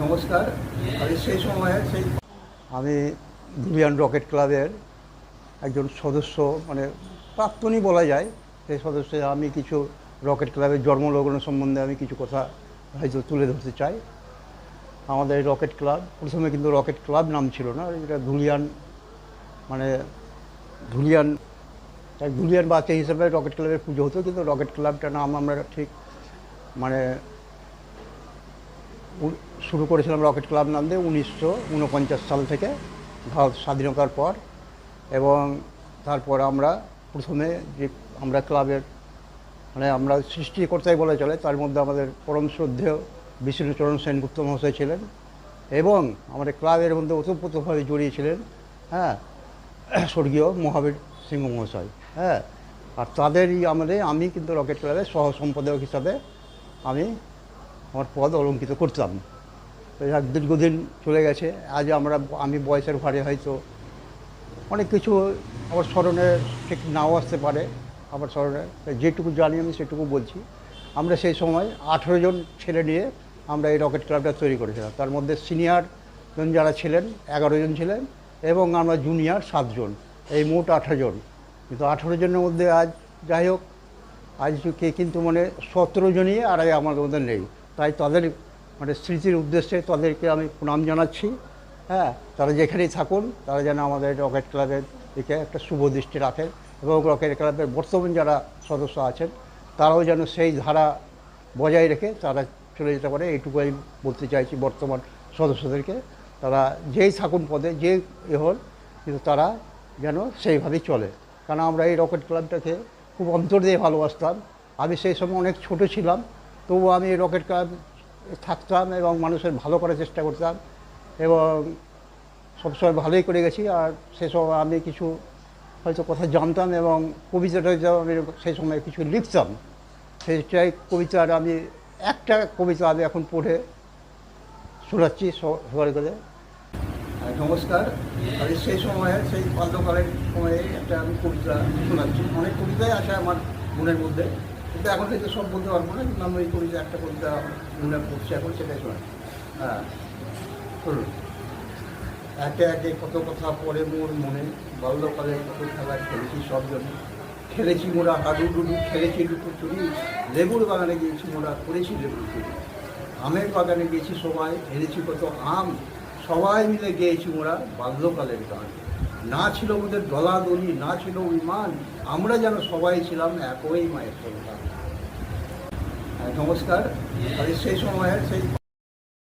নমস্কার। আমি সেই সময়ে আমি ধুলিয়ান রকেট ক্লাবের একজন সদস্য, মানে প্রাক্তনই বলা যায়। সেই সদস্যে আমি কিছু রকেট ক্লাবের জন্মলগ্ন সম্বন্ধে আমি কিছু কথা হয়তো তুলে ধরতে চাই। আমাদের রকেট ক্লাব প্রথমে কিন্তু রকেট ক্লাব নাম ছিল না, এটা ধুলিয়ান, মানে ধুলিয়ান ধুলিয়ান বাচ্চা হিসেবে রকেট ক্লাবের পুজো হতো, কিন্তু রকেট ক্লাবটা নাম আমরা ঠিক মানে শুরু করেছিলাম রকেট ক্লাব নাম দিয়ে 1949 সাল থেকে, ভারত স্বাধীনতার পর। এবং তারপর আমরা প্রথমে যে আমরা ক্লাবের মানে আমরা সৃষ্টিকর্তাই বলা চলে, তার মধ্যে আমাদের পরম শ্রদ্ধেয় বিষ্ণুচরণ সেনগুপ্ত মহাশয় ছিলেন, এবং আমাদের ক্লাবের মধ্যে ওতপ্রোতভাবে জড়িয়ে ছিলেন স্বর্গীয় মহাবীর সিংহ মহাশয়। আর তাদেরই আমি কিন্তু রকেট ক্লাবের সহ সম্পাদক হিসাবে আমার পদ অলঙ্কিত করতাম। তো দীর্ঘদিন চলে গেছে। আজ আমি বয়সের ভারে হয়তো অনেক কিছু আমার স্মরণে ঠিক নাও আসতে পারে, আমার স্মরণে যেটুকু জানি আমি সেটুকু বলছি। আমরা সেই সময় 18 জন ছেলে নিয়ে আমরা এই রকেট ক্লাবটা তৈরি করেছিলাম। তার মধ্যে সিনিয়র যারা ছিলেন 11 জন ছিলেন, এবং আমরা জুনিয়র 7 জন, এই মোট 18 জন। কিন্তু 18 জনের মধ্যে আজ যাই হোক আজকে কিন্তু 17 জনই আর আমাদের মধ্যে নেই। তাই তাদের স্মৃতির উদ্দেশ্যে তাদেরকে আমি প্রণাম জানাচ্ছি। তারা যেখানেই থাকুন, তারা যেন আমাদের রকেট ক্লাবের দিকে একটা শুভ দৃষ্টি রাখেন, এবং রকেট ক্লাবের বর্তমান যারা সদস্য আছেন তারাও যেন সেই ধারা বজায় রেখে তারা চলে যেতে পারে, এইটুকু আমি বলতে চাইছি বর্তমান সদস্যদেরকে। তারা যেই থাকুন পদে, যে হল, কিন্তু তারা যেন সেইভাবেই চলে। কারণ আমরা এই রকেট ক্লাবটাকে খুব অন্তর দিয়ে ভালোবাসতাম। আমি সেই সময় অনেক ছোট ছিলাম, তবুও আমি এই রকেট ক্লাব থাকতাম এবং মানুষের ভালো করার চেষ্টা করতাম, এবং সবসময় ভালোই করে গেছি। আর সেসব আমি কিছু হয়তো কথা জানতাম, এবং কবিতাটা আমি সেই সময় কিছু লিখতাম। সেইটাই কবিতার আমি একটা কবিতা আমি এখন পড়ে শোনাচ্ছি সবাই করে। নমস্কার। আমি সেই সময়ে সেই বাল্যকালের সময়ে একটা আমি কবিতা শোনাচ্ছি। অনেক কবিতাই আছে আমার মনের মধ্যে, কিন্তু এখন হয়তো সব বলতে পারবো না, কিন্তু আমি এই কবিতা একটা কবিতা মনে পড়ছে এখন, সেটাই শোনাচ্ছি। শুনুন। একে একে কত কথা পড়ে মোর মনে, বাল্যকালে কত খেলা খেলেছি সব জন্য। খেলেছি মোরা হাডুডুডু, খেলেছি লুকোচুরি, লেবুর বাগানে গিয়েছি মোরা, করেছি লেবুর চুরি। আমের বাগানে গিয়েছি সবাই, এনেছি কত আম, সবাই মিলে গিয়েছি মোরা বাল্যকালের গান। না ছিল ওদের দলাদলি, না ছিল অভিমান, আমরা যেন সবাই ছিলাম একই মায়ের সন্তান। নমস্কার। আমি সেই সময়ে সেই